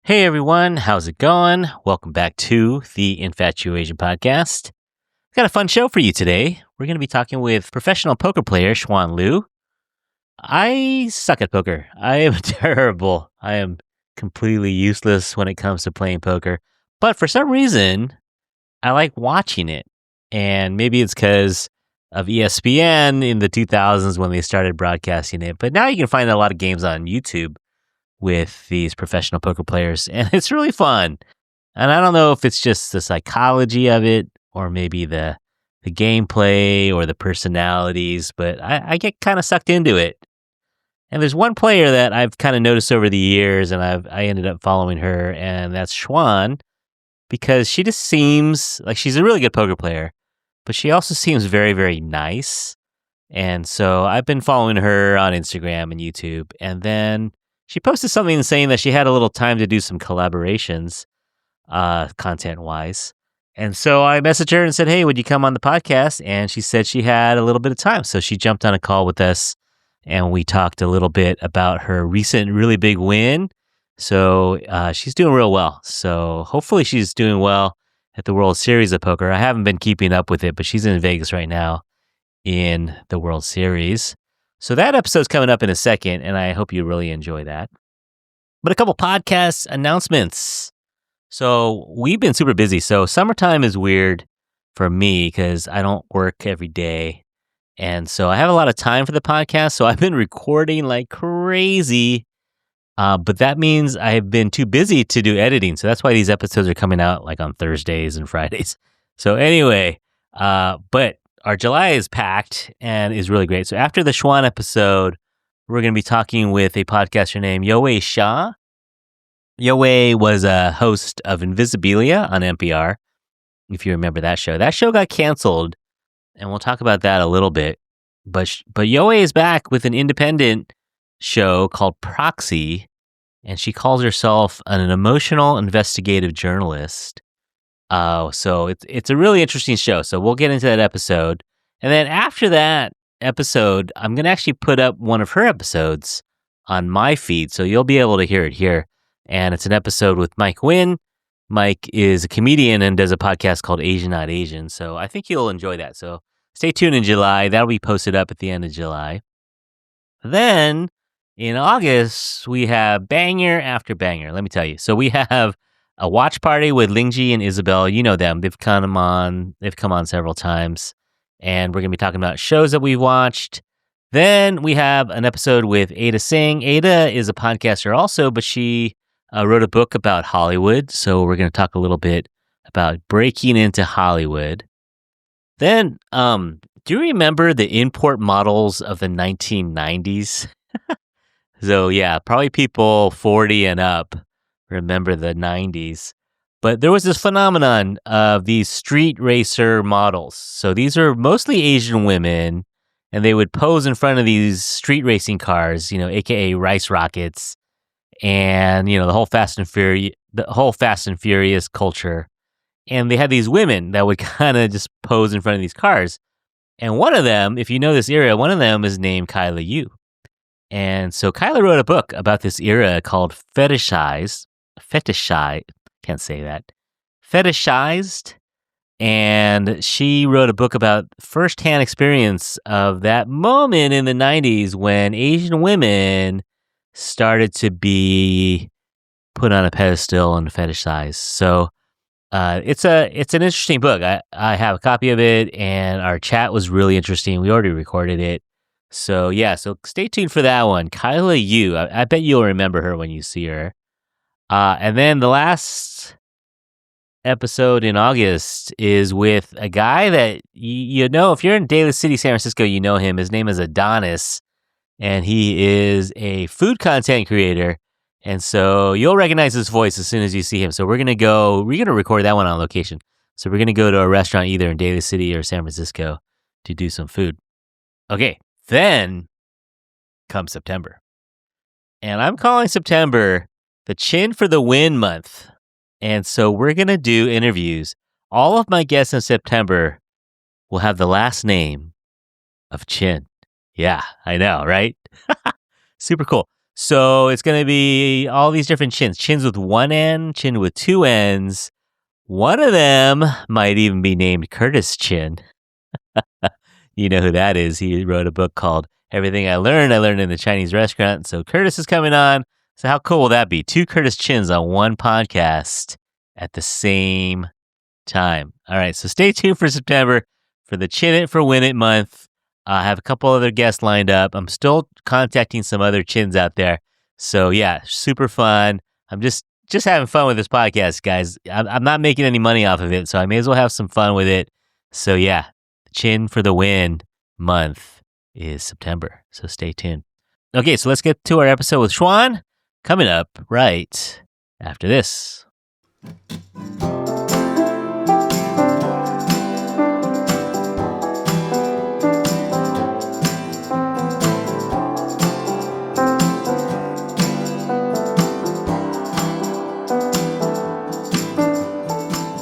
Hey everyone, how's it going? Welcome back to the Infatuasian podcast. Got a fun show for you today. We're going to be talking with professional poker player Xuan Liu. I suck at poker. I am terrible. I am completely useless when it comes to playing poker. But for some reason, I like watching it. And maybe it's because of ESPN in the 2000s when they started broadcasting it. But now you can find a lot of games on YouTube with these professional poker players, and it's really fun. And I don't know if it's just the psychology of it or maybe the gameplay or the personalities, but I get kind of sucked into it. And there's one player that I've kind of noticed over the years, and I ended up following her, and that's Xuan, because she just seems like she's a really good poker player, but she also seems very, very nice. And so I've been following her on Instagram and YouTube, and then she posted something saying that she had a little time to do some collaborations, content-wise. And so I messaged her and said, hey, would you come on the podcast? And she said she had a little bit of time. So she jumped on a call with us, and we talked a little bit about her recent really big win. So she's doing real well. So hopefully she's doing well at the World Series of Poker. I haven't been keeping up with it, but she's in Vegas right now in the World Series. So that episode's coming up in a second, and I hope you really enjoy that. But a couple podcast announcements. So we've been super busy. So summertime is weird for me because I don't work every day. And so I have a lot of time for the podcast. So I've been recording like crazy. But that means I've been too busy to do editing. So that's why these episodes are coming out like on Thursdays and Fridays. So anyway, but our July is packed and is really great. So after the Xuan episode, we're going to be talking with a podcaster named Yowei Shah. Yowei was a host of Invisibilia on NPR, if you remember that show. That show got canceled, and we'll talk about that a little bit. But Yowei is back with an independent show called Proxy, and she calls herself an emotional investigative journalist. So it's a really interesting show. So we'll get into that episode. And then after that episode, I'm going to actually put up one of her episodes on my feed. So you'll be able to hear it here. And it's an episode with Mike Wynn. Mike is a comedian and does a podcast called Asian Not Asian. So I think you'll enjoy that. So stay tuned in July. That'll be posted up at the end of July. Then in August, we have banger after banger. Let me tell you. So we have a watch party with Lingji and Isabel. You know them. They've come on several times. And we're going to be talking about shows that we've watched. Then we have an episode with Ada Singh. Ada is a podcaster also, but she wrote a book about Hollywood. So we're going to talk a little bit about breaking into Hollywood. Then, do you remember the import models of the 1990s? So yeah, probably people 40 and up remember the 90s. But there was this phenomenon of these street racer models. So these are mostly Asian women, and they would pose in front of these street racing cars, aka rice rockets, and the whole Fast and Furious culture. And they had these women that would kind of just pose in front of these cars. And one of them, if you know this era, one of them is named Kyla Yu. And so Kyla wrote a book about this era called Fetishized, and she wrote a book about firsthand experience of that moment in the 90s when Asian women started to be put on a pedestal and fetishized. So it's an interesting book. I have a copy of it, and our chat was really interesting. We already recorded it. So yeah, so stay tuned for that one. Kyla Yu, I bet you'll remember her when you see her. And then the last episode in August is with a guy that if you're in Daly City, San Francisco, you know him. His name is Adonis, and he is a food content creator. And so you'll recognize his voice as soon as you see him. So we're going to record that one on location. So we're going to go to a restaurant either in Daly City or San Francisco to do some food. Okay, then comes September. And I'm calling September the Chin for the Win month. And so we're going to do interviews. All of my guests in September will have the last name of Chin. Yeah, I know, right? Super cool. So it's going to be all these different chins. Chins with one end, chin with two ends. One of them might even be named Curtis Chin. You know who that is. He wrote a book called Everything I Learned in the Chinese Restaurant. So Curtis is coming on. So how cool will that be? Two Curtis Chins on one podcast at the same time. All right, so stay tuned for September for the Chin It for Win It month. I have a couple other guests lined up. I'm still contacting some other chins out there. So yeah, super fun. I'm just having fun with this podcast, guys. I'm not making any money off of it, so I may as well have some fun with it. So yeah, Chin for the Win month is September. So stay tuned. Okay, so let's get to our episode with Xuan coming up right after this.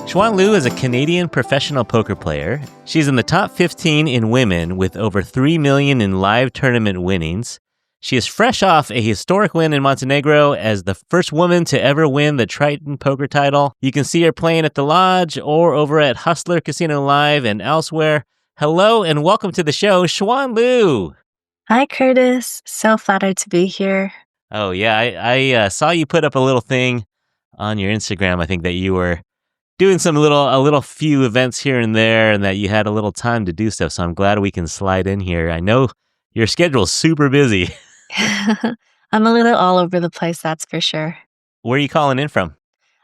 Xuan Liu is a Canadian professional poker player. She's in the top 15 in women with over 3 million in live tournament winnings. She is fresh off a historic win in Montenegro as the first woman to ever win the Triton poker title. You can see her playing at the Lodge or over at Hustler Casino Live and elsewhere. Hello and welcome to the show, Xuan Liu. Hi, Curtis. So flattered to be here. Oh yeah, I saw you put up a little thing on your Instagram. I think that you were doing a little few events here and there, and that you had a little time to do stuff. So I'm glad we can slide in here. I know your schedule's super busy. I'm a little all over the place, that's for sure. Where are you calling in from?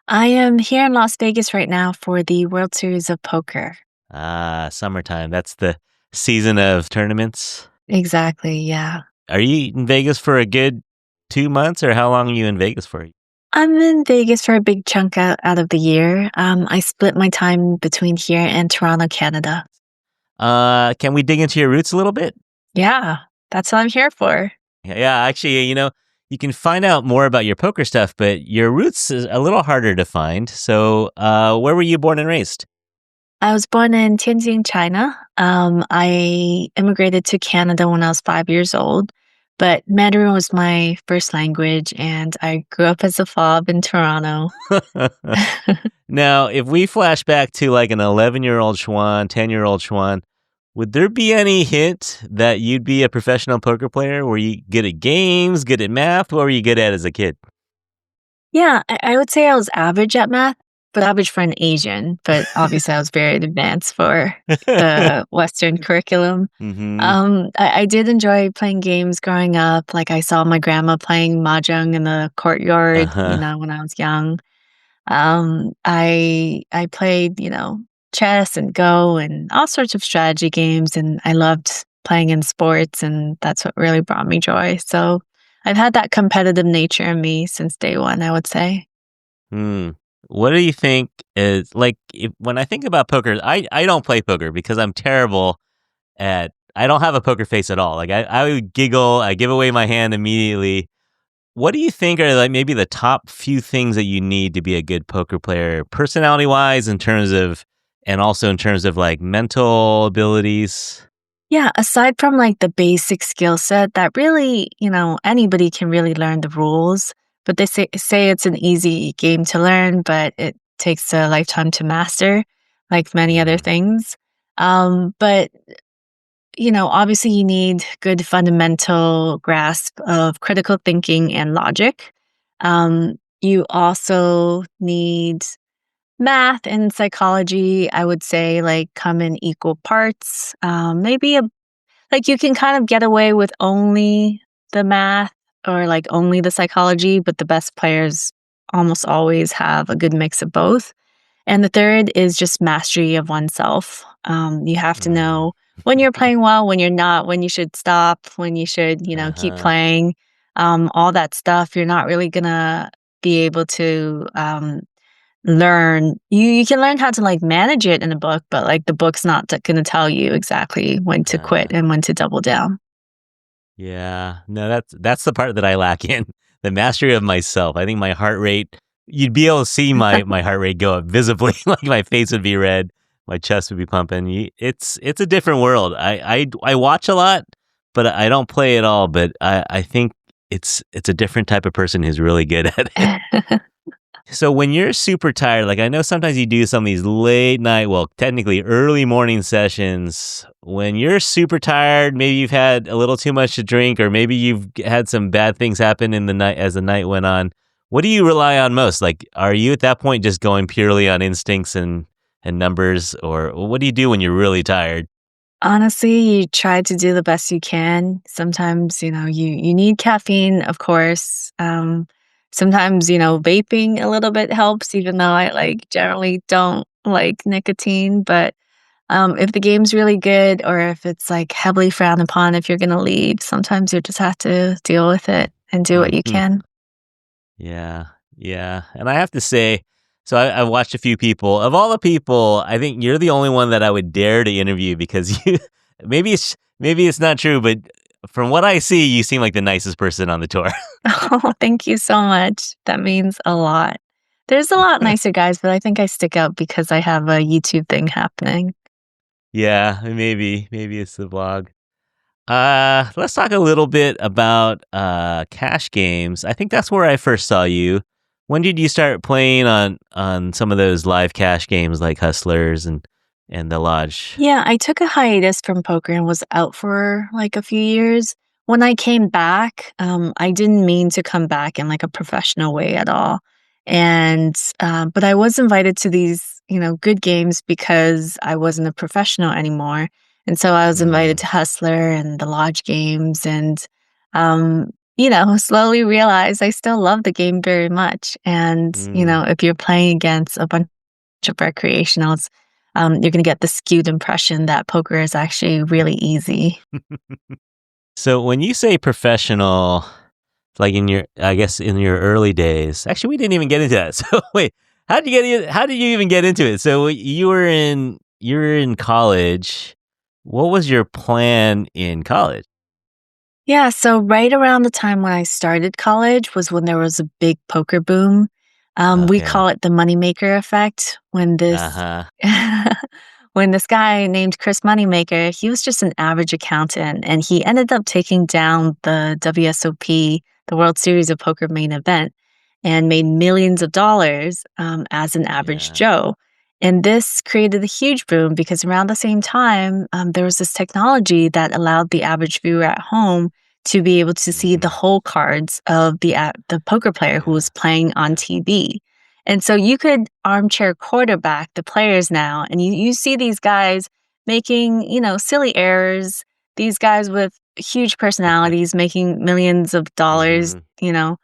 I am here in Las Vegas right now for the World Series of Poker. Summertime. That's the season of tournaments. Exactly, yeah. Are you in Vegas for a good 2 months, or how long are you in Vegas for? I'm in Vegas for a big chunk out of the year. I split my time between here and Toronto, Canada. Can we dig into your roots a little bit? Yeah, that's what I'm here for. Yeah, actually, you can find out more about your poker stuff, but your roots is a little harder to find. So, where were you born and raised? I was born in Tianjin, China. I immigrated to Canada when I was 5 years old. But Mandarin was my first language, and I grew up as a fob in Toronto. Now, if we flash back to like an 11-year-old Xuan, 10-year-old Xuan, would there be any hint that you'd be a professional poker player? Were you good at games, good at math? What were you good at as a kid? Yeah, I would say I was average at math, but average for an Asian. But obviously, I was very advanced for the Western curriculum. Mm-hmm. I did enjoy playing games growing up. Like I saw my grandma playing mahjong in the courtyard, when I was young. I played, chess and Go and all sorts of strategy games, and I loved playing in sports, and that's what really brought me joy. So I've had that competitive nature in me since day one, I would say. What do you think is like when I think about poker? I don't play poker because I'm terrible at. I don't have a poker face at all. Like I would giggle. I give away my hand immediately. What do you think are like maybe the top few things that you need to be a good poker player, personality wise, and also in terms of like mental abilities? Yeah, aside from like the basic skill set that really, anybody can really learn the rules, but they say it's an easy game to learn, but it takes a lifetime to master, like many other things. But obviously you need good fundamental grasp of critical thinking and logic. You also need math and psychology, I would say, like come in equal parts. Maybe like you can kind of get away with only the math or like only the psychology, but the best players almost always have a good mix of both. And the third is just mastery of oneself. You have to know when you're playing well, when you're not, when you should stop, when you should, keep playing, all that stuff. You're not really gonna be able to learn. You can learn how to like manage it in a book, but like the book's not gonna tell you exactly when to quit and when to double down. Yeah, no, that's the part that I lack in the mastery of myself. I think my heart rate. You'd be able to see my heart rate go up visibly. Like my face would be red, my chest would be pumping. It's a different world. I watch a lot, but I don't play at all. But I think it's a different type of person who's really good at it. So when you're super tired, like I know sometimes you do some of these late night, well, technically early morning sessions. When you're super tired, maybe you've had a little too much to drink, or maybe you've had some bad things happen in the night as the night went on. What do you rely on most? Like, are you at that point just going purely on instincts and numbers, or what do you do when you're really tired? Honestly, you try to do the best you can. Sometimes, you need caffeine, of course. Sometimes, vaping a little bit helps, even though I generally don't like nicotine. But if the game's really good or if it's like heavily frowned upon if you're gonna leave, sometimes you just have to deal with it and do what you Hmm. can. Yeah, yeah. And I have to say, so I've watched a few people. Of all the people, I think you're the only one that I would dare to interview because you. Maybe it's not true, but from what I see, you seem like the nicest person on the tour. Oh, thank you so much. That means a lot. There's a lot nicer guys, but I think I stick out because I have a YouTube thing happening. Yeah, maybe it's the vlog. Let's talk a little bit about cash games. I think that's where I first saw you. When did you start playing on some of those live cash games like Hustlers and the Lodge? Yeah, I took a hiatus from poker and was out for like a few years. When I came back, I didn't mean to come back in like a professional way at all. And but I was invited to these, good games because I wasn't a professional anymore. And so I was invited Mm, to Hustler and the Lodge games and slowly realized I still love the game very much. And, mm. if you're playing against a bunch of recreationals, you're going to get the skewed impression that poker is actually really easy. So when you say professional, like I guess in your early days, actually, we didn't even get into that. So wait, how did you even get into it? So you were in college. What was your plan in college? Yeah, so right around the time when I started college was when there was a big poker boom. We Okay. call it the moneymaker effect. Uh-huh. When this guy named Chris Moneymaker, he was just an average accountant, and he ended up taking down the WSOP, the World Series of Poker main event, and made millions of dollars as an average Yeah. Joe. And this created a huge boom because around the same time, there was this technology that allowed the average viewer at home to be able to see the Mhm. whole cards of the poker player who Yeah. was playing on Yeah. TV. And so you could armchair quarterback the players now, and you see these guys making, silly errors, these guys with huge personalities making millions of dollars, Mhm.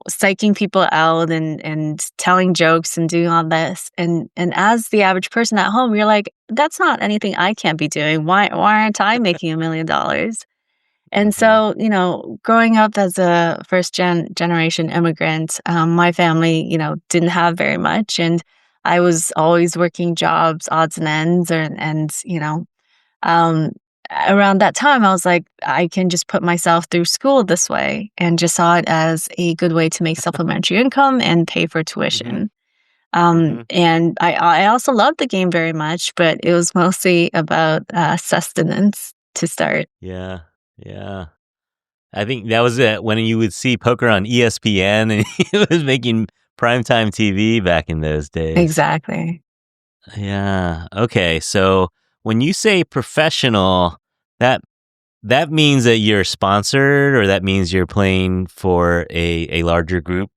psyching people out and telling jokes and doing all this. And as the average person at home, you're like, that's not anything I can't be doing. Why aren't I making $1 million? And Mhm. so, growing up as a first generation immigrant, my family, didn't have very much. And I was always working jobs, odds and ends, um, around that time, I was like, I can just put myself through school this way and just saw it as a good way to make supplementary income and pay for Mhm. tuition. Mhm. And I also loved the game very much, but it was mostly about sustenance to start. Yeah. Yeah. I think that was it when you would see poker on ESPN and he was making primetime TV back in those days. Exactly. Yeah. Okay. So when you say professional, that that means that you're sponsored or that means you're playing for a larger group?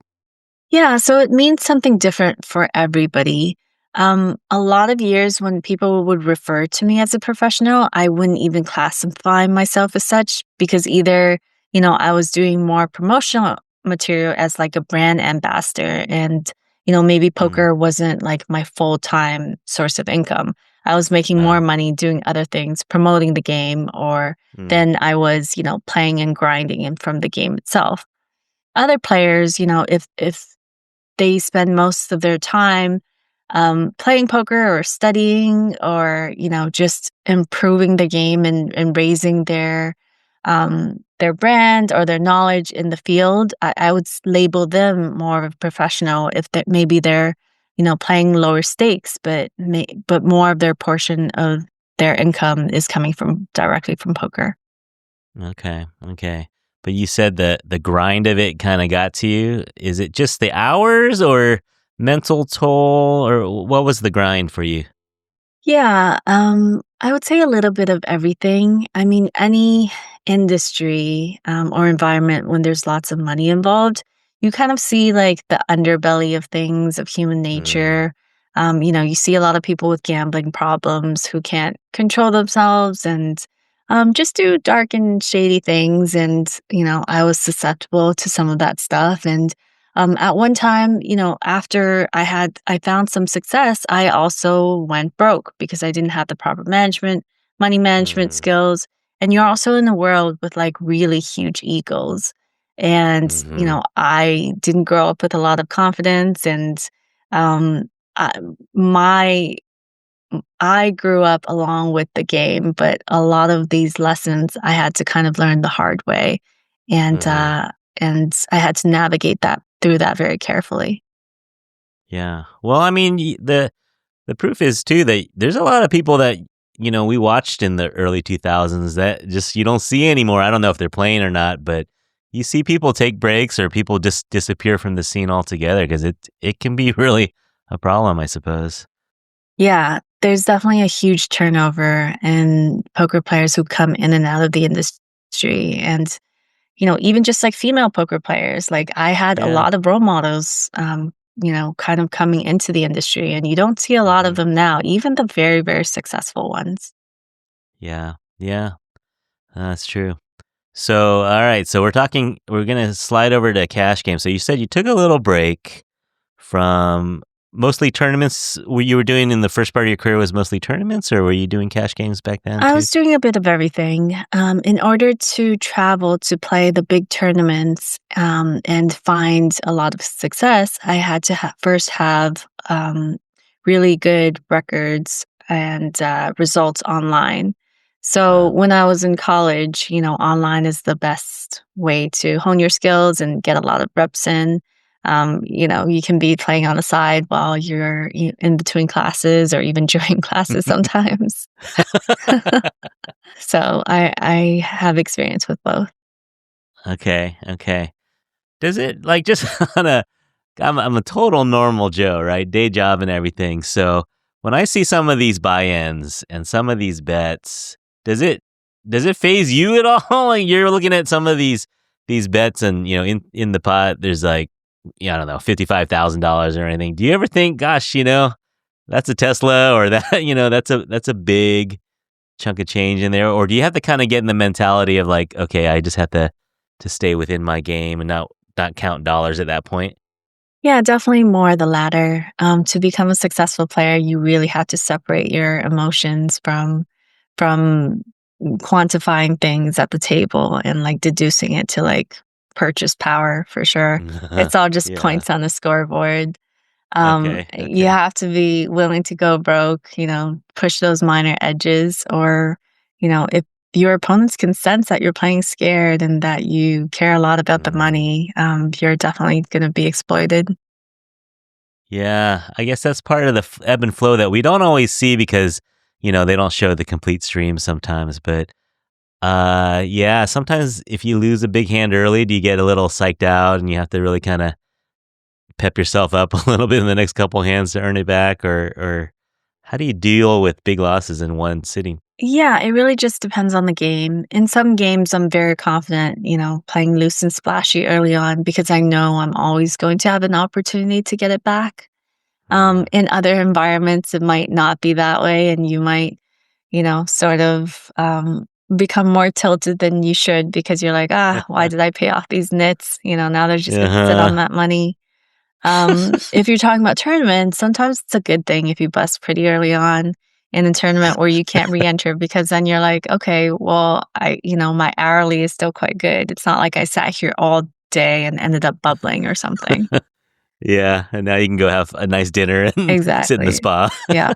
Yeah, so it means something different for everybody. A lot of years when people would refer to me as a professional, I wouldn't even classify myself as such because either, I was doing more promotional material as like a brand ambassador and, maybe Mm. poker wasn't like my full-time source of income. I was making more Ah. money doing other things, promoting the game, or Mm. then I was, playing and grinding and from the game itself. Other players, if they spend most of their time playing poker or studying or just improving the game and raising their brand or their knowledge in the field. I would label them more of a professional if that maybe they're playing lower stakes, but more of their portion of their income is coming from directly from poker. Okay. Okay. but you said the grind of it kind of got to you. Is it just the hours or mental toll, or what was the grind for you? Yeah, I would say a little bit of everything. I mean, any industry or environment when there's lots of money involved, you kind of see like the underbelly of things, of human Mm, nature. You see a lot of people with gambling problems who can't control themselves and just do dark and shady things. And, I was susceptible to some of that stuff. And at one time, after I found some success, I also went broke because I didn't have the proper money management mm, skills. And you're also in a world with like really huge egos. And, mm-hmm, I didn't grow up with a lot of confidence and um I, my I grew up along with the game, but a lot of these lessons I had to kind of learn the hard way. And mm-hmm. and I had to navigate that through that very carefully. Yeah. Well, I mean, the proof is too that there's a lot of people that we watched in the early 2000s that just you don't see anymore. I don't know if they're playing or not, but you see people take breaks or people just disappear from the scene altogether because it can be really a problem, I suppose. Yeah, there's definitely a huge turnover in poker players who come in and out of the industry. And, even just like female poker players, like I had a Yeah. lot of role models, kind of coming into the industry. And you don't see a lot of Hmm. them now, even the very, very successful ones. Yeah. Yeah. That's true. So, all right. So we're going to slide over to cash game. So you said you took a little break from mostly tournaments. What you were doing in the first part of your career was mostly tournaments, or were you doing cash games back then I too? was doing a bit of everything. In order to travel to play the big tournaments and find a lot of success, I had to first have really good records and results online. So Uh, when I was in college, online is the best way to hone your skills and get a lot of reps in. You can be playing on the side while you're in between classes or even during classes sometimes. So I have experience with both. okay, okay. Does it like just on a I'm a total normal Joe, right? Day job and everything. So when I see some of these buy-ins and some of these bets, does it phase you at all? Like you're looking at some of these bets and in the pot there's like I don't know, $55,000 or anything. Do you ever think, gosh, that's a Tesla or that, that's a big chunk of change in there? Or do you have to kind of get in the mentality of like, okay, I just have to stay within my game and not count dollars at that point? Yeah, definitely more the latter. To become a successful player, you really have to separate your emotions from quantifying things at the table and like deducing it to like purchase power for sure. It's all just Yeah. points on the scoreboard. Okay. You Okay. have to be willing to go broke, push those minor edges, or, if your opponents can sense that you're playing scared and that you care a lot about the Mm. money, you're definitely going to be exploited. Yeah, I guess that's part of the ebb and flow that we don't always see because they don't show the complete stream sometimes. But yeah, sometimes if you lose a big hand early, do you get a little psyched out and you have to really kind of pep yourself up a little bit in the next couple hands to earn it back, or how do you deal with big losses in one sitting? Yeah, it really just depends on the game. In some games, I'm very confident, playing loose and splashy early on because I know I'm always going to have an opportunity to get it back. Uh, In other environments, it might not be that way, and you might, sort of become more tilted than you should because you're like, why did I pay off these nits? Now they're just going to sit uh-huh. on that money. If you're talking about tournaments, sometimes it's a good thing if you bust pretty early on in a tournament where you can't re-enter because then you're like, okay, well, my hourly is still quite good. It's not like I sat here all day and ended up bubbling or something. Yeah, and now you can go have a nice dinner and sit in the Exactly. spa. Yeah.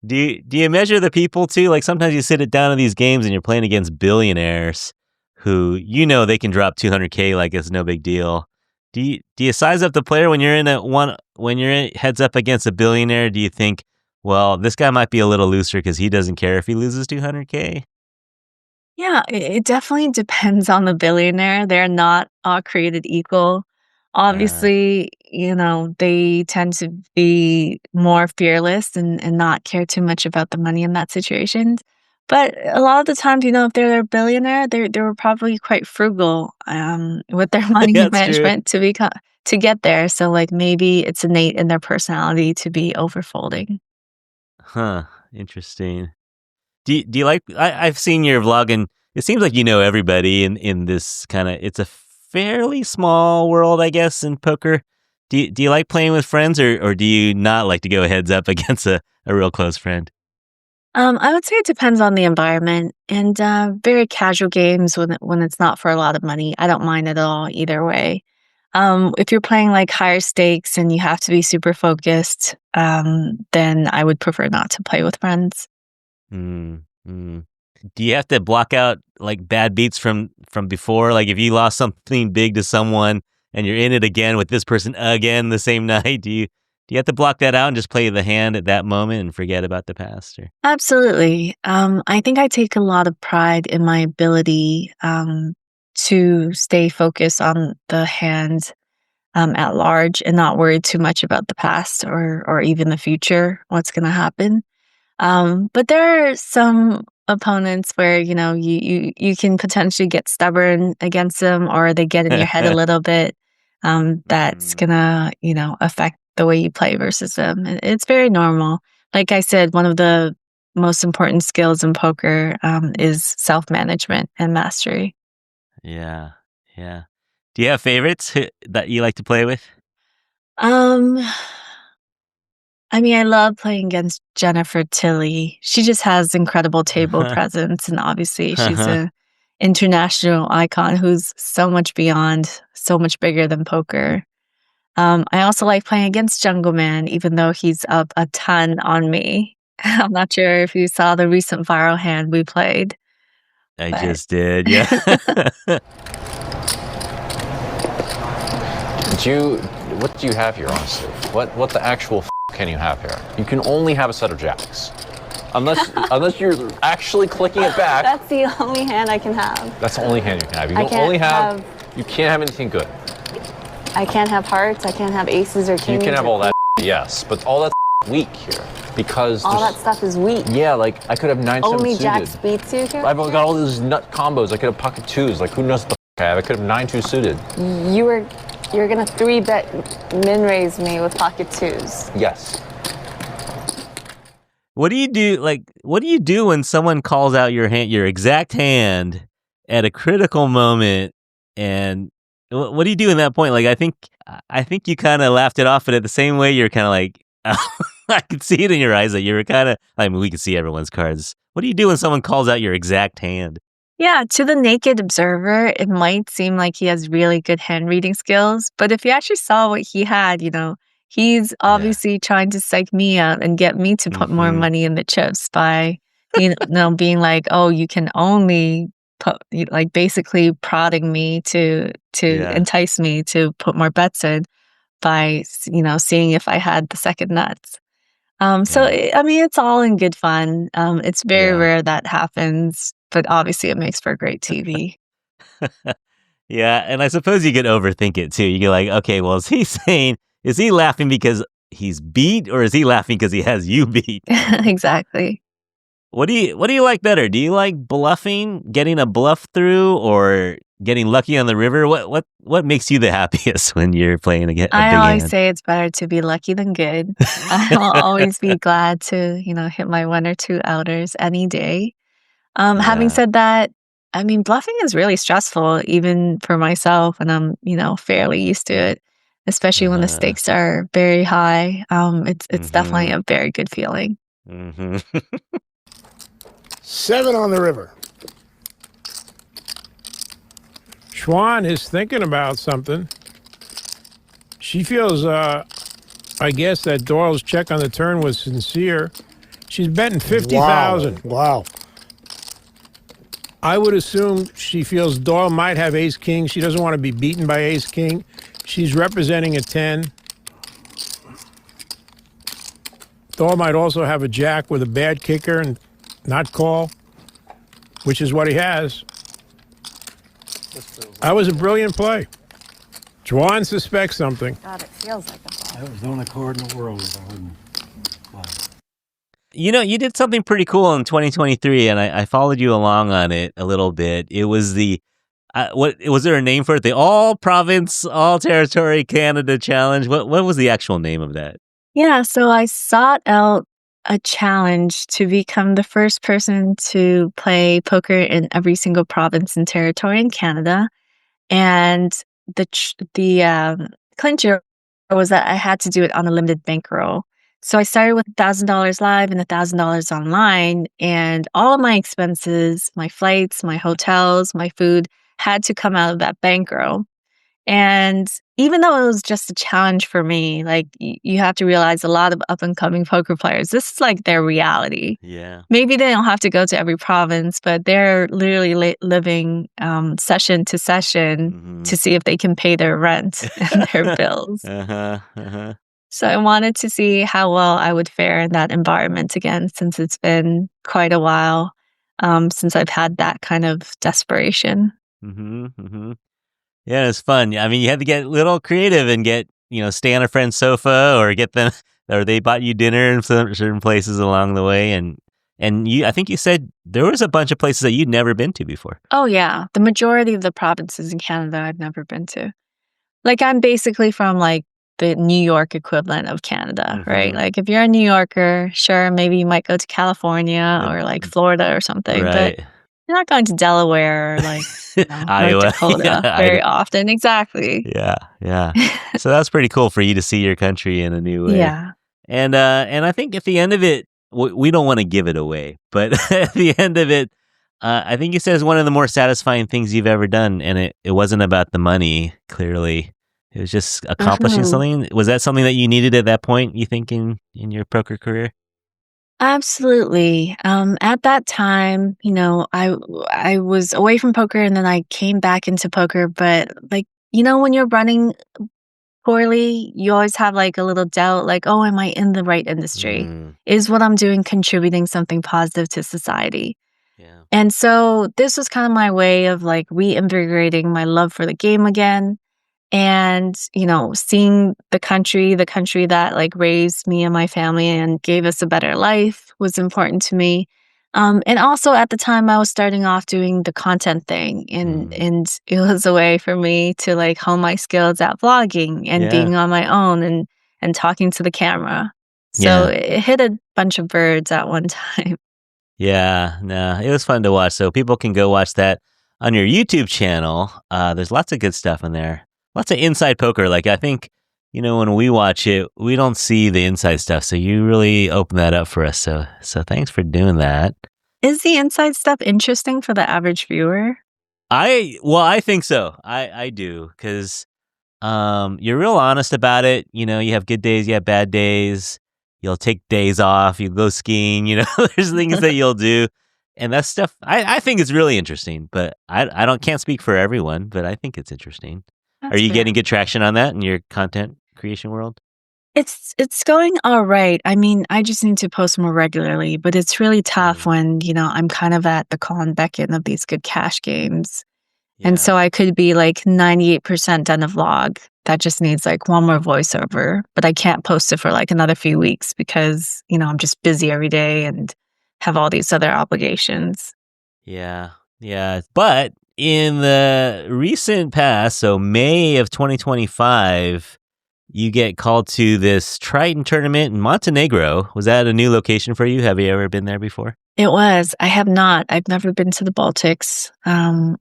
Do you measure the people too? Like sometimes you sit it down in these games and you're playing against billionaires who they can drop 200K like it's no big deal. Do you size up the player when you're in heads up against a billionaire? Do you think, well, this guy might be a little looser because he doesn't care if he loses 200K? Yeah, it definitely depends on the billionaire. They're not all created equal. Uh, Obviously, they tend to be more fearless and not care too much about the money in that situation. But a lot of the times, if they're a billionaire, they were probably quite frugal with their money yeah, that's true. management to get there. So like maybe it's innate in their personality to be overfolding. Huh. Interesting. Do you like? I've seen your vlog, and it seems like you know everybody in this kind of. It's a fairly small world, I guess, in poker. Do you like playing with friends, or do you not like to go heads up against a real close friend? I would say it depends on the environment and very casual games when it's not for a lot of money. I don't mind at all either way. If you're playing like higher stakes and you have to be super focused, then I would prefer not to play with friends. Mm, mm. Do you have to block out like bad beats from before? Like if you lost something big to someone and you're in it again with this person again the same night, do you have to block that out and just play the hand at that moment and forget about the past? Or Absolutely. I think I take a lot of pride in my ability to stay focused on the hand at large and not worry too much about the past or even the future, what's going to happen. But there are some opponents where, you can potentially get stubborn against them or they get in your head a little bit. That's Mhm. gonna, affect the way you play versus them. It's very normal. Like I said, one of the most important skills in poker is self-management and mastery. Yeah, yeah. Do you have favorites that you like to play with? Um, I mean, I love playing against Jennifer Tilly. She just has incredible table presence, and obviously, she's Uh-huh. a international icon who's so much beyond, so much bigger than poker. I also like playing against Jungle Man, even though he's up a ton on me. I'm not sure if you saw the recent viral hand we played, I but just did, yeah. What do you have here, honestly? What the actual can you have here? You can only have a set of jacks. Unless you're actually clicking it back. That's the only hand I can have. That's the only hand you can have. You I don't can't only have, have- you can't have anything good. I can't have hearts. I can't have aces or You kings. can have or all that, yes, but all that's weak here. Because all that there's- stuff is weak. Yeah, like I could have 9-7 Only suited. jacks beats you here. I've got all these nut combos. I could have pocket twos. Like who knows what the I have? I could have 9-2 suited. You're gonna 3-bet min raise me with pocket twos. Yes. What do you do? Like, what do you do when someone calls out your exact hand at a critical moment? And what do you do in that point? Like, I think you kind of laughed it off, but at the same way, you're kind of like, I could see it in your eyes that you were kind of. I mean, we can see everyone's cards. What do you do when someone calls out your exact hand? yeah, to the naked observer, it might seem like he has really good hand reading skills, but if you actually saw what he had, he's Yeah. obviously trying to psych me out and get me to put more Hmm. money in the chips by, being like, "Oh, you can only put," like basically prodding me to Yeah. entice me to put more bets in by, seeing if I had the second nuts. Yeah. I mean, it's all in good fun. It's very Yeah. rare that happens, but obviously it makes for great TV. Yeah, and I suppose you could overthink it too. You get like, okay, well, is he laughing because he's beat, or is he laughing because he has you beat? Exactly. What do you like better? Do you like bluffing, getting a bluff through, or getting lucky on the river? What makes you the happiest when you're playing a I big always hand? say it's better to be lucky than good. I will always be glad to, hit my one or two outers any day. Having Yeah. said that, I mean, bluffing is really stressful, even for myself, and I'm, fairly used to it, especially when the Uh, stakes are very high. It's definitely mhm. a very good feeling. Mhm. 7 on the river. Xuan is thinking about something. She feels, I guess, that Doyle's check on the turn was sincere. She's betting 50,000. Wow. I would assume she feels Doyle might have ace king. She doesn't want to be beaten by ace king. She's representing a 10. Doyle might also have a jack with a bad kicker and not call. which is what he has. That was a brilliant play. Chuan suspects something. God, it feels like a ball. That was the only card in the world that I wouldn't play. You know, you did something pretty cool in 2023, and I followed you along on it a little bit. It was the what was there a name for it? The All Province, All Territory Canada Challenge. What was the actual name of that? Yeah, so I sought out a challenge to become the first person to play poker in every single province and territory in Canada, and the clincher was that I had to do it on a limited bankroll. So I started with $1,000 live and $1,000 online, and all of my expenses, my flights, my hotels, my food, had to come out of that bankroll. And even though it was just a challenge for me, like you have to realize a lot of up and coming poker players, this is like their reality. Yeah. Maybe they don't have to go to every province, but they're literally living session to session to see if they can pay their rent and their bills. So I wanted to see how well I would fare in that environment again, since it's been quite a while since I've had that kind of desperation. Yeah, it's fun. I mean, you had to get a little creative and stay on a friend's sofa or get them, or they bought you dinner in certain places along the way. And I think you said there was a bunch of places that you'd never been to before. Oh, yeah. The majority of the provinces in Canada I've never been to. Like, I'm basically from like the New York equivalent of Canada, right? Like, if you're a New Yorker, sure, maybe you might go to California or like Florida or something, Right. but you're not going to Delaware or like Iowa. North Dakota very often. Exactly. Yeah. So that's pretty cool for you to see your country in a new way. Yeah. And I think at the end of it, we don't want to give it away, but at the end of it, I think you said it's one of the more satisfying things you've ever done, and it wasn't about the money, clearly. It was just accomplishing something. Was that something that you needed at that point, you think, in your poker career? Absolutely. At that time, I was away from poker and then I came back into poker. But like, when you're running poorly, you always have like a little doubt, like, oh, am I in the right industry? Is what I'm doing contributing something positive to society? Yeah. And so this was kind of my way of like reinvigorating my love for the game again. And, seeing the country that like raised me and my family and gave us a better life was important to me. And also at the time I was starting off doing the content thing and it was a way for me to like hone my skills at vlogging and being on my own and talking to the camera. So it hit a bunch of birds at one time. Yeah, no, it was fun to watch. So people can go watch that on your YouTube channel. There's lots of good stuff in there. Lots of inside poker. Like, I think, when we watch it, we don't see the inside stuff. So you really open that up for us. So thanks for doing that. Is the inside stuff interesting for the average viewer? I think so. I do. Because you're real honest about it. You have good days, you have bad days. You'll take days off. You go skiing. There's things that you'll do. And that stuff, I think it's really interesting. But I can't speak for everyone, but I think it's interesting. Are you getting good traction on that in your content creation world? It's going all right. I mean, I just need to post more regularly, but it's really tough when, I'm kind of at the call and beckon of these good cash games. And so I could be like 98% done a vlog that just needs like one more voiceover, but I can't post it for like another few weeks because, I'm just busy every day and have all these other obligations. Yeah. But in the recent past, so May of 2025, you get called to this Triton Tournament in Montenegro. Was that a new location for you? Have you ever been there before? It was. I have not. I've never been to the Baltics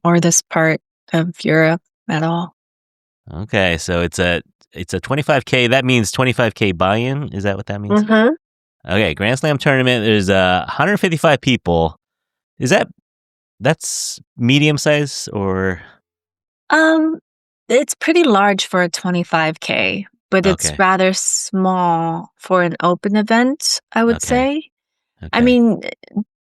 or this part of Europe at all. Okay, so it's a 25K. That means 25K buy-in. Is that what that means? Okay, Grand Slam tournament. There's 155 people. That's medium size or? It's pretty large for a 25K, but it's rather small for an open event, I would say. Okay. I mean,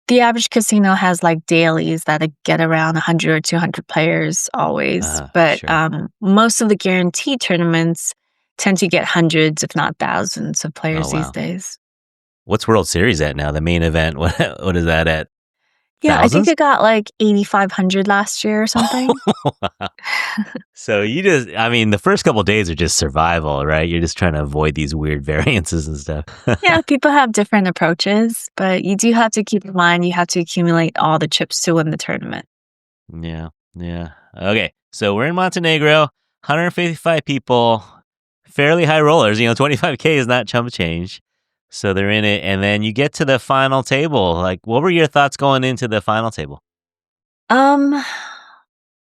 the average casino has like dailies that get around 100 or 200 players always, but sure. Most of the guaranteed tournaments tend to get hundreds, if not thousands, of players these days. What's World Series at now? The main event? What is that at? Yeah, I think Thousands? I got like 8,500 last year or something. So the first couple days are just survival, right? You're just trying to avoid these weird variances and stuff. Yeah, people have different approaches, but you do have to keep in mind you have to accumulate all the chips to win the tournament. Yeah, yeah. Okay, so we're in Montenegro, 155 people, fairly high rollers. 25K is not chump change. So they're in it, and then you get to the final table. Like, what were your thoughts going into the final table? Um,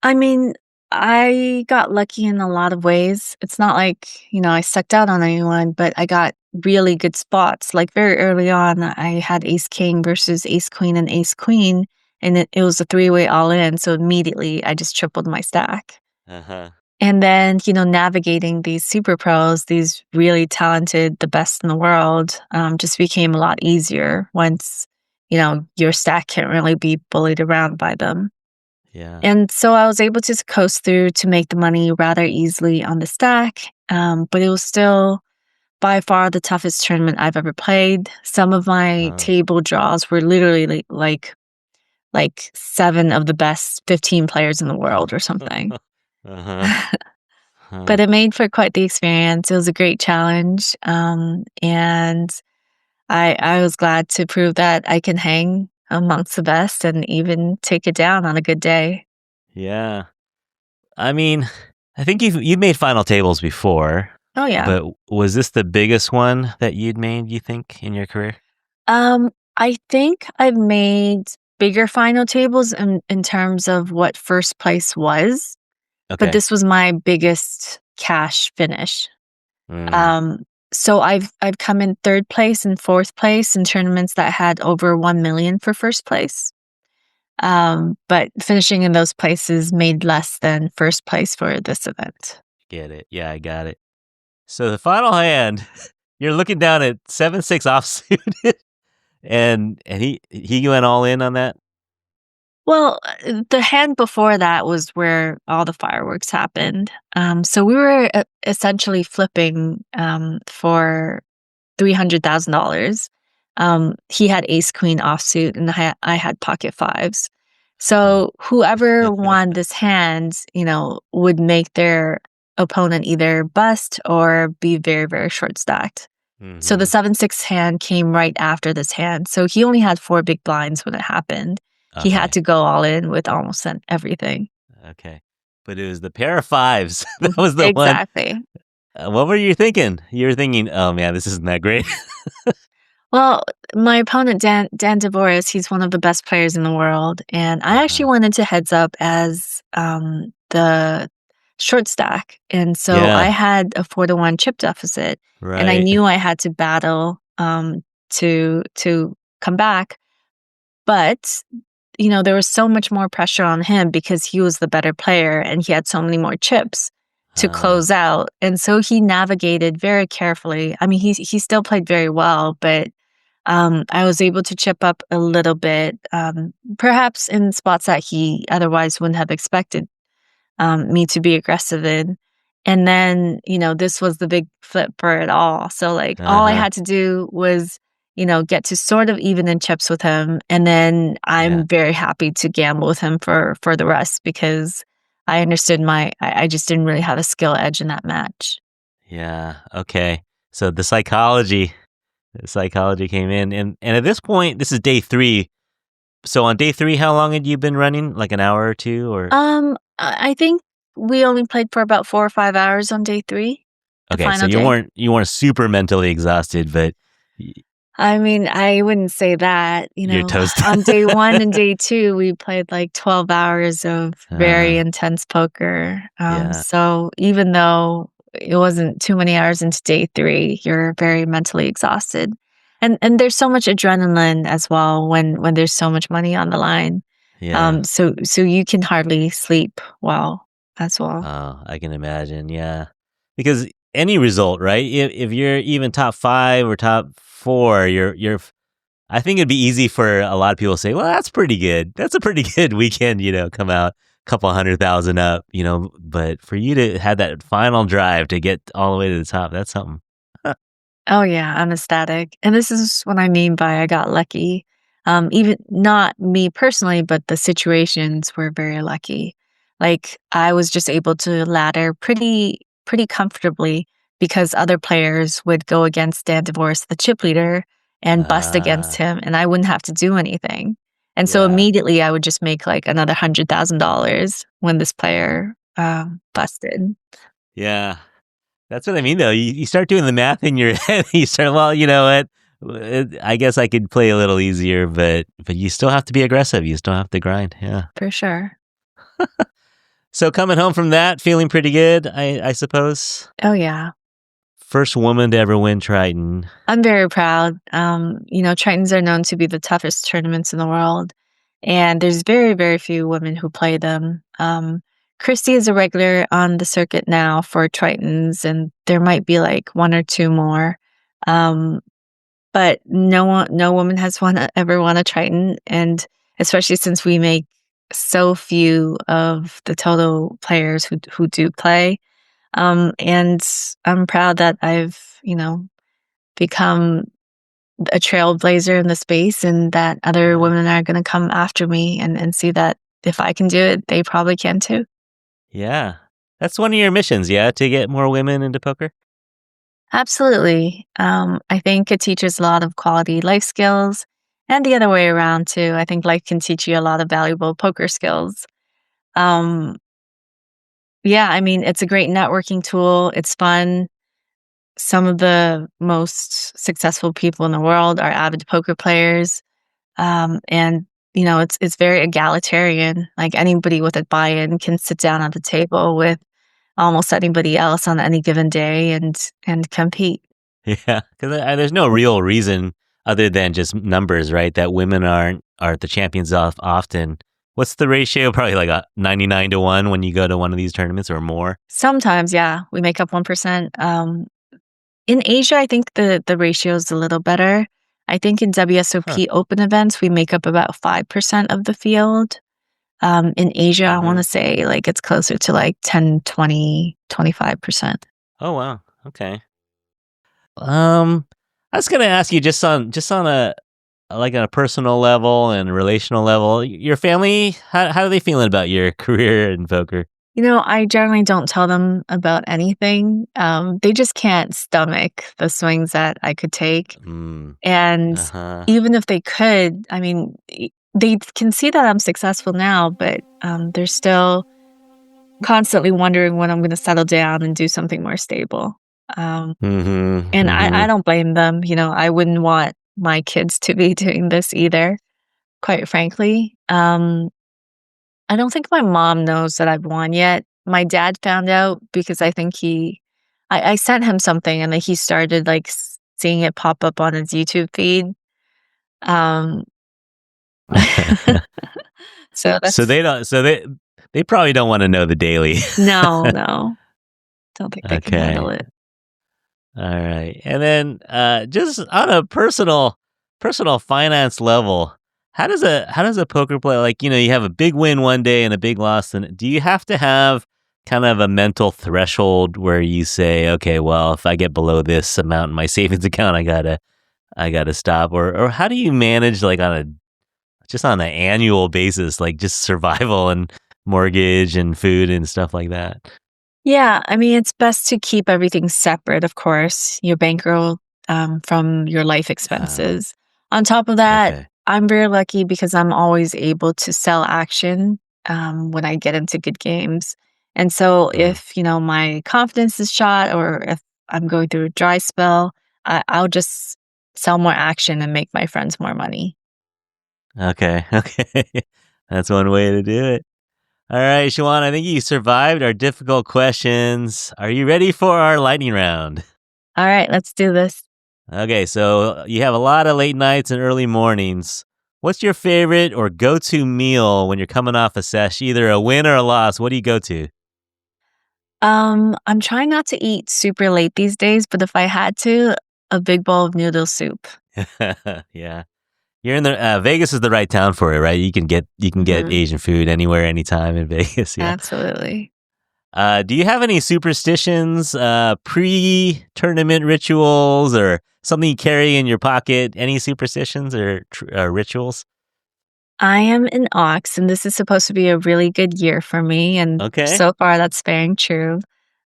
I mean, I got lucky in a lot of ways. It's not like, I sucked out on anyone, but I got really good spots. Like very early on, I had ace king versus ace queen and ace queen, and it was a three-way all in. So immediately I just tripled my stack. Uh-huh. And then, navigating these super pros, these really talented, the best in the world, just became a lot easier once, your stack can't really be bullied around by them. Yeah. And so I was able to coast through to make the money rather easily on the stack. But it was still by far the toughest tournament I've ever played. Some of my table draws were literally like 7 of the best 15 players in the world or something. Uh-huh. But it made for quite the experience. It was a great challenge. And I was glad to prove that I can hang amongst the best and even take it down on a good day. Yeah. I think you've made final tables before. Oh, yeah. But was this the biggest one that you'd made, you think, in your career? I think I've made bigger final tables in terms of what first place was. Okay. But this was my biggest cash finish. Mm. So I've come in third place and fourth place in tournaments that had over 1 million for first place. But finishing in those places made less than first place for this event. Get it. Yeah, I got it. So the final hand, you're looking down at 7-6 offsuit, and he went all in on that. Well, the hand before that was where all the fireworks happened. So we were essentially flipping for $300,000. He had ace queen offsuit, and I had pocket fives. So whoever won this hand, would make their opponent either bust or be very, very short stacked. So the 7-6 hand came right after this hand. So he only had 4 big blinds when it happened. He had to go all in with almost everything. Okay. But it was the pair of fives. That was the one. Exactly. What were you thinking? You were thinking, oh man, this isn't that great. Well, my opponent, Dan Dvorak, he's one of the best players in the world. And I actually went into heads up as the short stack. And so I had a 4-1 chip deficit. Right. And I knew I had to battle to come back. But, there was so much more pressure on him because he was the better player and he had so many more chips to close out. And so he navigated very carefully. I mean, he still played very well, but I was able to chip up a little bit, perhaps in spots that he otherwise wouldn't have expected me to be aggressive in. And then, this was the big flip for it all. So all I had to do was, get to sort of even in chips with him. And then I'm very happy to gamble with him for the rest because I understood I just didn't really have a skill edge in that match. Yeah. Okay. So the psychology came in. And at this point, this is day 3. So on day 3, how long had you been running? Like an hour or 2 or? I think we only played for about 4 or 5 hours on day 3. Okay. So you weren't super mentally exhausted, but. I mean, I wouldn't say that, You're toasted. On day 1 and day 2, we played like 12 hours of very intense poker. So even though it wasn't too many hours into day 3, you're very mentally exhausted. And there's so much adrenaline as well when there's so much money on the line. Yeah. So you can hardly sleep well as well. Oh, I can imagine. Yeah. Because any result, right? If you're even top 5 or top 4, you're I think it'd be easy for a lot of people to say, well, that's pretty good. That's a pretty good weekend, come out a couple 100,000 up, but for you to have that final drive to get all the way to the top, that's something. Oh yeah, I'm ecstatic. And this is what I mean by I got lucky. Even not me personally, but the situations were very lucky. Like I was just able to ladder pretty comfortably because other players would go against Dan DeVos, the chip leader, and bust against him, and I wouldn't have to do anything. And so Yeah. immediately I would just make like another $100,000 when this player busted. Yeah. That's what I mean, though. You start doing the math in your head. You start, well, you know what? I guess I could play a little easier, but you still have to be aggressive. You still have to grind. Yeah. For sure. So coming home from that, feeling pretty good, I suppose. Oh yeah. First woman to ever win Triton. I'm very proud. Tritons are known to be the toughest tournaments in the world, and there's very, very few women who play them. Christy is a regular on the circuit now for Tritons, and there might be like one or two more. But no woman has ever won a Triton, and especially since we make so few of the total players who do play. And I'm proud that I've become a trailblazer in the space, and that other women are going to come after me and see that if I can do it, they probably can too. Yeah. That's one of your missions, yeah, to get more women into poker? Absolutely. I think it teaches a lot of quality life skills, and the other way around too. I think life can teach you a lot of valuable poker skills. Um, yeah, I mean, it's a great networking tool. It's fun. Some of the most successful people in the world are avid poker players. And it's very egalitarian. Like anybody with a buy-in can sit down at the table with almost anybody else on any given day and compete. Yeah, because there's no real reason other than just numbers, right? That women aren't the champions often. What's the ratio? Probably like a 99 to 1 when you go to one of these tournaments or more. Sometimes, yeah, we make up 1%. In Asia, I think the ratio is a little better. I think in WSOP open events, we make up about 5% of the field. In Asia, I want to say like it's closer to like 10, 20, 25%. Oh, wow. Okay. I was going to ask you just on a personal level and relational level, your family, how are they feeling about your career in poker? I generally don't tell them about anything. They just can't stomach the swings that I could take. And even if they could, I mean, they can see that I'm successful now, but they're still constantly wondering when I'm going to settle down and do something more stable. And I don't blame them. I wouldn't want my kids to be doing this either, quite frankly. I don't think my mom knows that I've won yet. My dad found out because I think I sent him something, and then he started like seeing it pop up on his YouTube feed. So they don't. So they probably don't want to know the daily. No, don't think they can handle it. All right, and then just on a personal finance level, how does a poker player, like, you have a big win one day and a big loss, and do you have to have kind of a mental threshold where you say, okay, well, if I get below this amount in my savings account, I gotta stop, or how do you manage like on an annual basis, like just survival and mortgage and food and stuff like that? Yeah, I mean, it's best to keep everything separate, of course, your bankroll from your life expenses. On top of that, I'm very lucky because I'm always able to sell action when I get into good games. And so if, my confidence is shot, or if I'm going through a dry spell, I'll just sell more action and make my friends more money. Okay. That's one way to do it. All right, Xuan, I think you survived our difficult questions. Are you ready for our lightning round? All right, let's do this. Okay, so you have a lot of late nights and early mornings. What's your favorite or go-to meal when you're coming off a sesh, either a win or a loss? What do you go to? I'm trying not to eat super late these days, but if I had to, a big bowl of noodle soup. Yeah. You're in the Vegas is the right town for it, right? You can get Asian food anywhere, anytime in Vegas. Yeah. Absolutely. Do you have any superstitions, pre-tournament rituals, or something you carry in your pocket? Any superstitions or rituals? I am an ox, and this is supposed to be a really good year for me. And Okay. so far, that's bearing true.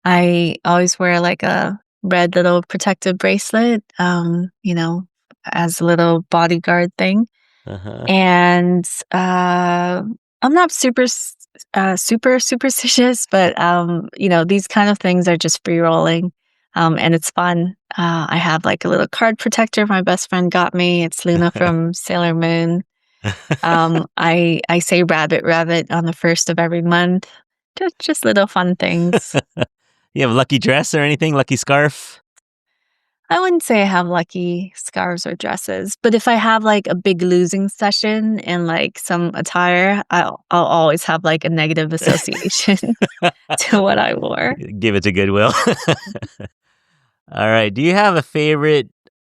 I always wear like a red little protective bracelet, as a little bodyguard thing. Uh-huh. And I'm not super superstitious, but these kind of things are just free rolling, and it's fun. I have like a little card protector my best friend got me. It's Luna from Sailor Moon. I say rabbit rabbit on the first of every month. Just little fun things. You have a lucky dress or anything? Lucky scarf? I wouldn't say I have lucky scarves or dresses, but if I have like a big losing session and like some attire, I'll always have like a negative association to what I wore. Give it to Goodwill. All right. Do you have a favorite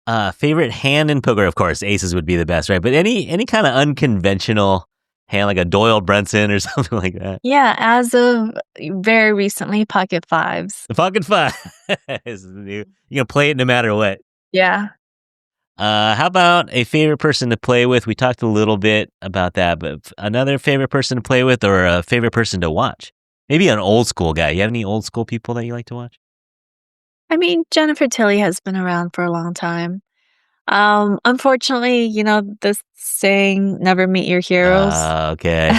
hand in poker? Of course, aces would be the best, right? But any kind of unconventional hand, like a Doyle Brunson or something like that? Yeah, as of very recently, pocket fives. The pocket five is the new. You're gonna play it no matter what. Yeah. How about a favorite person to play with? We talked a little bit about that, but another favorite person to play with or a favorite person to watch? Maybe an old school guy. You have any old school people that you like to watch? I mean, Jennifer Tilly has been around for a long time. Unfortunately, this saying, never meet your heroes. Okay.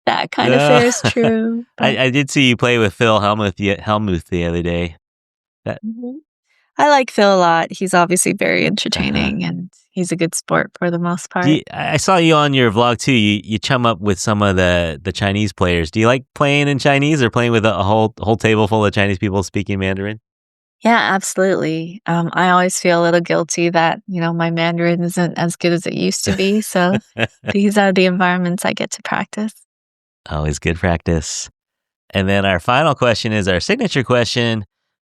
That kind of fares true. But I did see you play with Phil Hellmuth the other day. Mhm. I like Phil a lot. He's obviously very entertaining and he's a good sport for the most part. I saw you on your vlog too. You chum up with some of the Chinese players. Do you like playing in Chinese or playing with a whole table full of Chinese people speaking Mandarin? Yeah, absolutely. I always feel a little guilty that, my Mandarin isn't as good as it used to be. So these are the environments I get to practice. Always good practice. And then our final question is our signature question.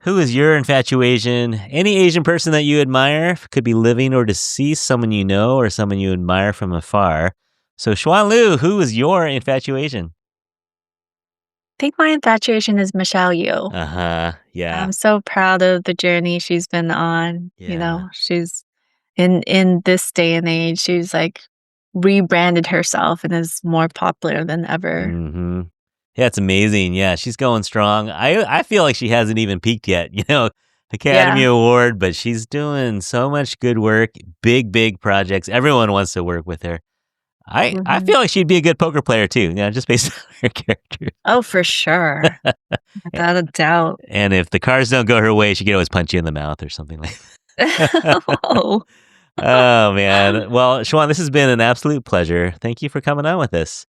Who is your infatuation? Any Asian person that you admire, could be living or deceased, someone you know or someone you admire from afar. So Xuan Liu, who is your infatuation? I think my infatuation is Michelle Yu. Uh-huh. Yeah. I'm so proud of the journey she's been on. Yeah. She's in this day and age, she's like rebranded herself and is more popular than ever. Mm-hmm. Yeah, it's amazing. Yeah, she's going strong. I feel like she hasn't even peaked yet, Academy Award, but she's doing so much good work, big projects. Everyone wants to work with her. I feel like she'd be a good poker player too, just based on her character. Oh, for sure. Without a doubt. And if the cards don't go her way, she can always punch you in the mouth or something like that. Oh. Oh, man. Well, Xuan, this has been an absolute pleasure. Thank you for coming on with us.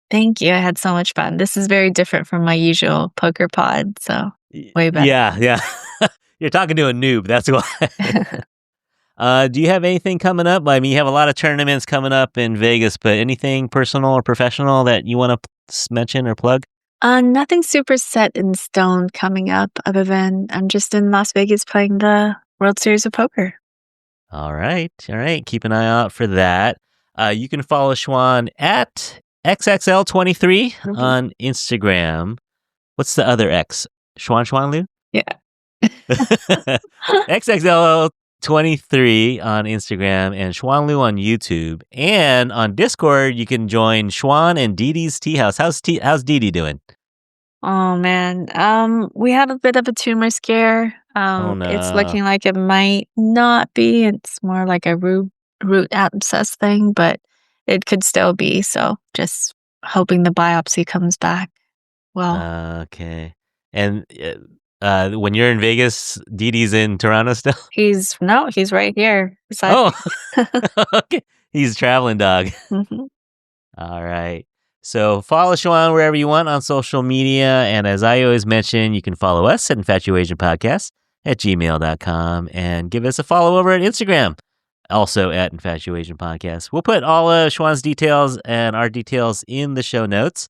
Thank you. I had so much fun. This is very different from my usual poker pod, so way better. Yeah. You're talking to a noob. That's why. Do you have anything coming up? I mean, you have a lot of tournaments coming up in Vegas, but anything personal or professional that you want to mention or plug? Nothing super set in stone coming up other than I'm just in Las Vegas playing the World Series of Poker. All right. Keep an eye out for that. You can follow Xuan at XXL23 on Instagram. What's the other X? Xuan Liu? Yeah. XXL23 on Instagram and Xuan Liu on YouTube. And on Discord, you can join Xuan and Dee Dee's Tea House. How's Dee Dee doing? Oh, man. We had a bit of a tumor scare. Oh, no. It's looking like it might not be. It's more like a root abscess thing, but it could still be. So just hoping the biopsy comes back well. Okay. And when you're in Vegas, Dee Dee's in Toronto still? He's right here. Oh, okay. He's a traveling dog. Mm-hmm. All right. So follow Xuan wherever you want on social media. And as I always mention, you can follow us at Infatuasian Podcast at gmail.com and give us a follow over at Instagram, also at Infatuasian Podcast. We'll put all of Xuan's details and our details in the show notes.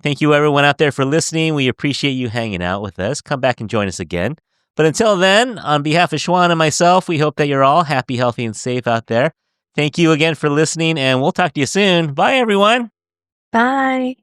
Thank you, everyone out there, for listening. We appreciate you hanging out with us. Come back and join us again. But until then, on behalf of Xuan and myself, we hope that you're all happy, healthy, and safe out there. Thank you again for listening, and we'll talk to you soon. Bye, everyone. Bye.